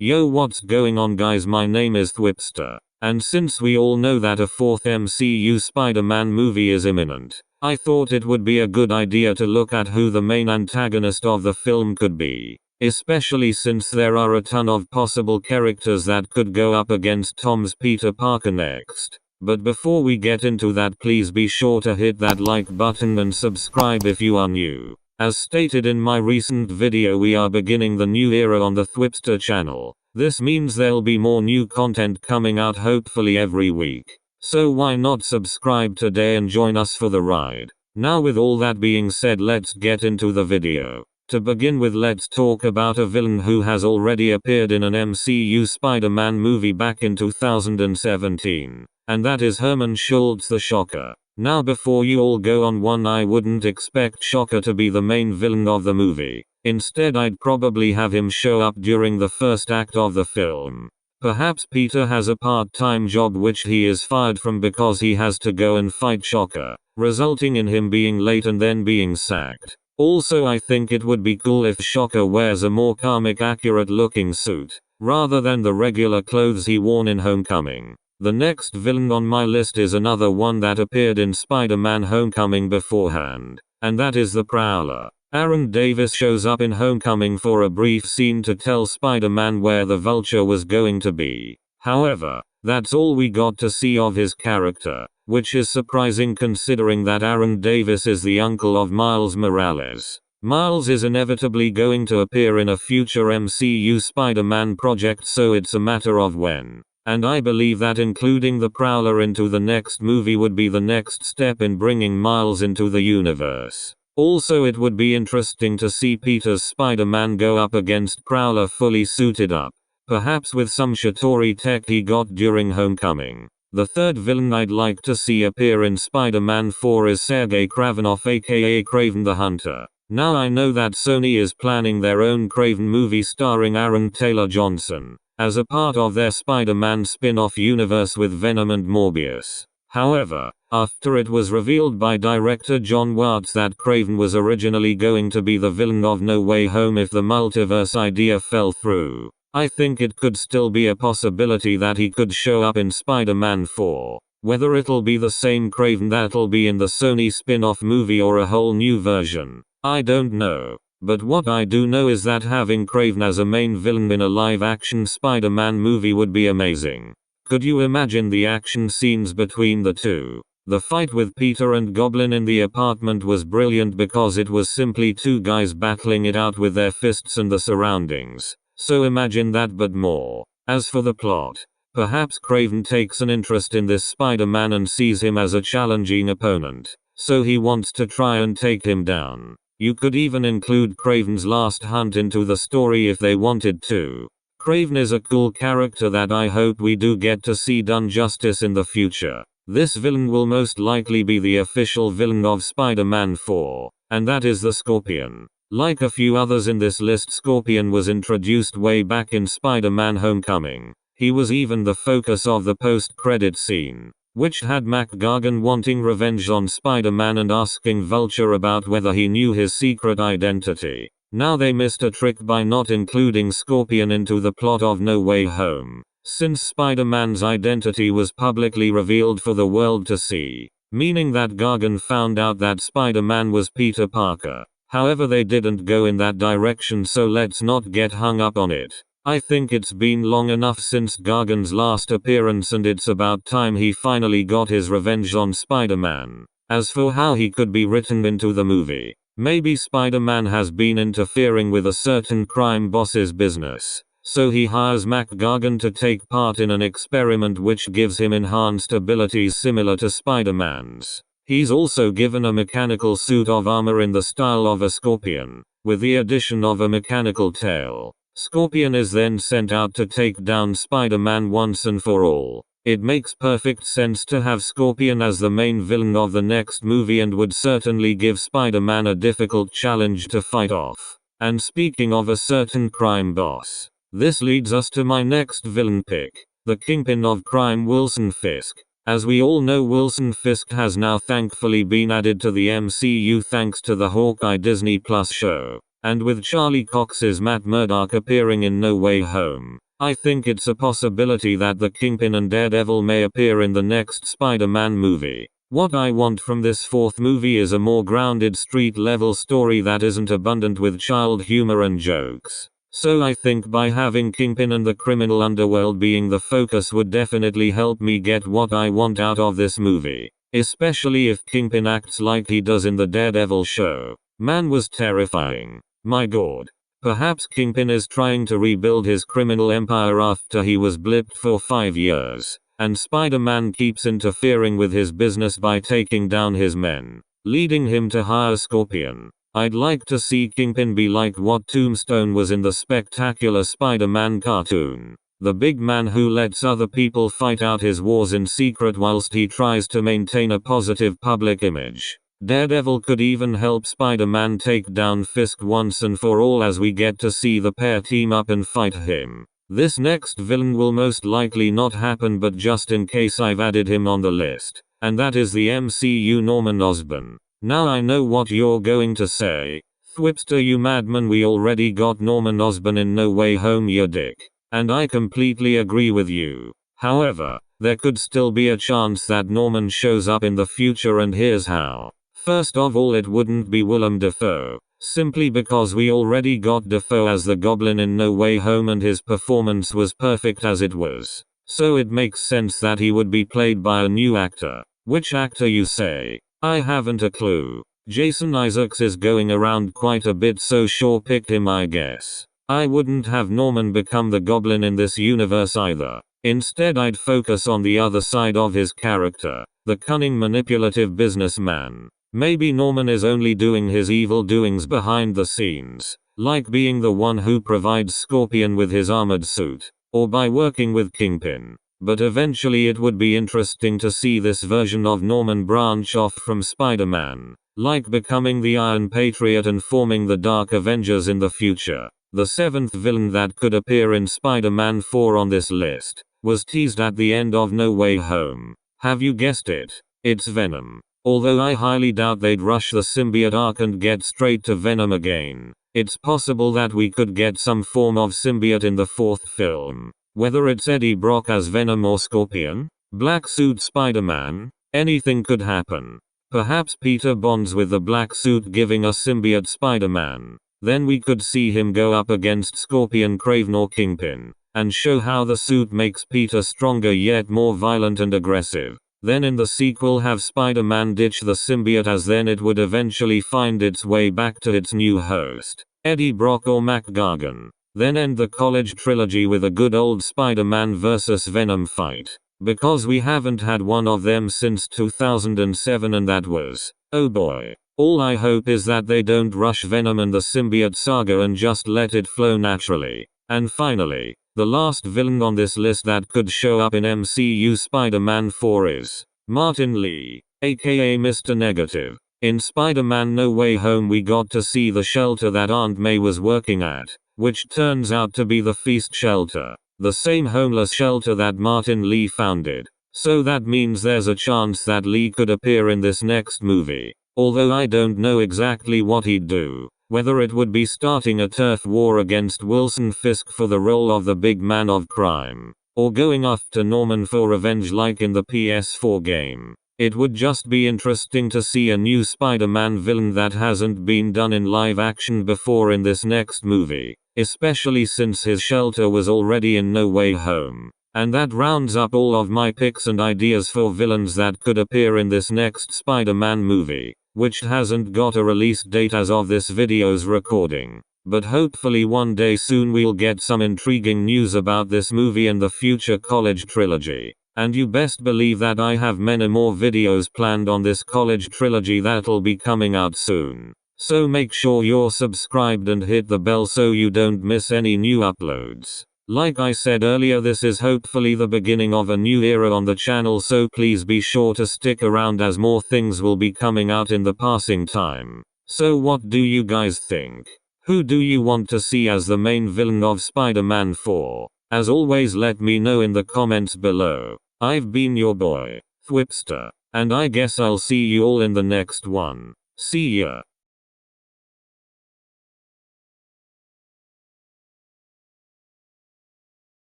Yo, what's going on guys, my name is Thwipster, and since we all know that a fourth MCU Spider-Man movie is imminent, I thought it would be a good idea to look at who the main antagonist of the film could be, especially since there are a ton of possible characters that could go up against Tom's Peter Parker next. But before we get into that, please be sure to hit that like button and subscribe if you are new. As stated in my recent video, we are beginning the new era on the Thwipster channel. This means there'll be more new content coming out hopefully every week. So why not subscribe today and join us for the ride. Now with all that being said, let's get into the video. To begin with, let's talk about a villain who has already appeared in an MCU Spider-Man movie back in 2017. And that is Herman Schultz the Shocker. Now before you all go on one, I wouldn't expect Shocker to be the main villain of the movie. Instead, I'd probably have him show up during the first act of the film. Perhaps Peter has a part-time job which he is fired from because he has to go and fight Shocker, resulting in him being late and then being sacked. Also, I think it would be cool if Shocker wears a more comic accurate looking suit, rather than the regular clothes he wore in Homecoming. The next villain on my list is another one that appeared in Spider-Man Homecoming beforehand, and that is the Prowler. Aaron Davis shows up in Homecoming for a brief scene to tell Spider-Man where the Vulture was going to be. However, that's all we got to see of his character, which is surprising considering that Aaron Davis is the uncle of Miles Morales. Miles is inevitably going to appear in a future MCU Spider-Man project, so it's a matter of when. And I believe that including the Prowler into the next movie would be the next step in bringing Miles into the universe. Also, it would be interesting to see Peter's Spider-Man go up against Prowler fully suited up, perhaps with some Shitori tech he got during Homecoming. The third villain I'd like to see appear in Spider-Man 4 is Sergei Kravinoff, aka Kraven the Hunter. Now I know that Sony is planning their own Kraven movie starring Aaron Taylor Johnson, as a part of their Spider-Man spin-off universe with Venom and Morbius. However, after it was revealed by director John Watts that Kraven was originally going to be the villain of No Way Home if the multiverse idea fell through, I think it could still be a possibility that he could show up in Spider-Man 4. Whether it'll be the same Kraven that'll be in the Sony spin-off movie or a whole new version, I don't know. But what I do know is that having Kraven as a main villain in a live-action Spider-Man movie would be amazing. Could you imagine the action scenes between the two? The fight with Peter and Goblin in the apartment was brilliant because it was simply two guys battling it out with their fists and the surroundings. So imagine that but more. As for the plot, perhaps Kraven takes an interest in this Spider-Man and sees him as a challenging opponent, so he wants to try and take him down. You could even include Kraven's last hunt into the story if they wanted to. Kraven is a cool character that I hope we do get to see done justice in the future. This villain will most likely be the official villain of Spider-Man 4, and that is the Scorpion. Like a few others in this list, Scorpion was introduced way back in Spider-Man Homecoming. He was even the focus of the post-credit scene, which had Mac Gargan wanting revenge on Spider-Man and asking Vulture about whether he knew his secret identity. Now they missed a trick by not including Scorpion into the plot of No Way Home, since Spider-Man's identity was publicly revealed for the world to see, meaning that Gargan found out that Spider-Man was Peter Parker. However, they didn't go in that direction, so let's not get hung up on it. I think it's been long enough since Gargan's last appearance and it's about time he finally got his revenge on Spider-Man. As for how he could be written into the movie, maybe Spider-Man has been interfering with a certain crime boss's business, so he hires Mac Gargan to take part in an experiment which gives him enhanced abilities similar to Spider-Man's. He's also given a mechanical suit of armor in the style of a scorpion, with the addition of a mechanical tail. Scorpion is then sent out to take down Spider-Man once and for all. It makes perfect sense to have Scorpion as the main villain of the next movie and would certainly give Spider-Man a difficult challenge to fight off. And speaking of a certain crime boss, this leads us to my next villain pick, the Kingpin of crime, Wilson Fisk. As we all know, Wilson Fisk has now thankfully been added to the MCU thanks to the Hawkeye Disney Plus show. And with Charlie Cox's Matt Murdock appearing in No Way Home, I think it's a possibility that the Kingpin and Daredevil may appear in the next Spider-Man movie. What I want from this fourth movie is a more grounded street-level story that isn't abundant with child humor and jokes. So I think by having Kingpin and the criminal underworld being the focus would definitely help me get what I want out of this movie. Especially if Kingpin acts like he does in the Daredevil show. Man was terrifying. My god. Perhaps Kingpin is trying to rebuild his criminal empire after he was blipped for 5 years. And Spider-Man keeps interfering with his business by taking down his men, leading him to hire Scorpion. I'd like to see Kingpin be like what Tombstone was in the Spectacular Spider-Man cartoon. The big man who lets other people fight out his wars in secret whilst he tries to maintain a positive public image. Daredevil could even help Spider-Man take down Fisk once and for all, as we get to see the pair team up and fight him. This next villain will most likely not happen, but just in case I've added him on the list. And that is the MCU Norman Osborn. Now I know what you're going to say. Thwipster, you madman, we already got Norman Osborn in No Way Home, you dick. And I completely agree with you. However, there could still be a chance that Norman shows up in the future, and here's how. First of all, it wouldn't be Willem Dafoe. Simply because we already got Dafoe as the Goblin in No Way Home and his performance was perfect as it was. So it makes sense that he would be played by a new actor. Which actor, you say? I haven't a clue. Jason Isaacs is going around quite a bit, so sure, pick him I guess. I wouldn't have Norman become the Goblin in this universe either. Instead, I'd focus on the other side of his character, the cunning manipulative businessman. Maybe Norman is only doing his evil doings behind the scenes, like being the one who provides Scorpion with his armored suit, or by working with Kingpin. But eventually it would be interesting to see this version of Norman branch off from Spider-Man, like becoming the Iron Patriot and forming the Dark Avengers in the future. The seventh villain that could appear in Spider-Man 4 on this list was teased at the end of No Way Home. Have you guessed it? It's Venom. Although I highly doubt they'd rush the symbiote arc and get straight to Venom again. It's possible that we could get some form of symbiote in the fourth film. Whether it's Eddie Brock as Venom or Scorpion, Black Suit Spider-Man, anything could happen. Perhaps Peter bonds with the black suit, giving us symbiote Spider-Man. Then we could see him go up against Scorpion, Kraven or Kingpin, and show how the suit makes Peter stronger yet more violent and aggressive. Then in the sequel have Spider-Man ditch the symbiote, as then it would eventually find its way back to its new host, Eddie Brock or Mac Gargan. Then end the college trilogy with a good old Spider-Man vs Venom fight. Because we haven't had one of them since 2007, and that was, oh boy. All I hope is that they don't rush Venom and the symbiote saga and just let it flow naturally. And finally, the last villain on this list that could show up in MCU Spider-Man 4 is Martin Lee, aka Mr. Negative. In Spider-Man No Way Home we got to see the shelter that Aunt May was working at, which turns out to be the Feast Shelter, the same homeless shelter that Martin Lee founded. So that means there's a chance that Lee could appear in this next movie, although I don't know exactly what he'd do. Whether it would be starting a turf war against Wilson Fisk for the role of the big man of crime, or going after Norman for revenge like in the PS4 game. It would just be interesting to see a new Spider-Man villain that hasn't been done in live action before in this next movie, especially since his shelter was already in No Way Home. And that rounds up all of my picks and ideas for villains that could appear in this next Spider-Man movie, which hasn't got a release date as of this video's recording. But hopefully one day soon we'll get some intriguing news about this movie and the future college trilogy. And you best believe that I have many more videos planned on this college trilogy that'll be coming out soon. So make sure you're subscribed and hit the bell so you don't miss any new uploads. Like I said earlier, this is hopefully the beginning of a new era on the channel, so please be sure to stick around as more things will be coming out in the passing time. So what do you guys think? Who do you want to see as the main villain of Spider-Man 4? As always, let me know in the comments below. I've been your boy, Thwipster, and I guess I'll see you all in the next one. See ya.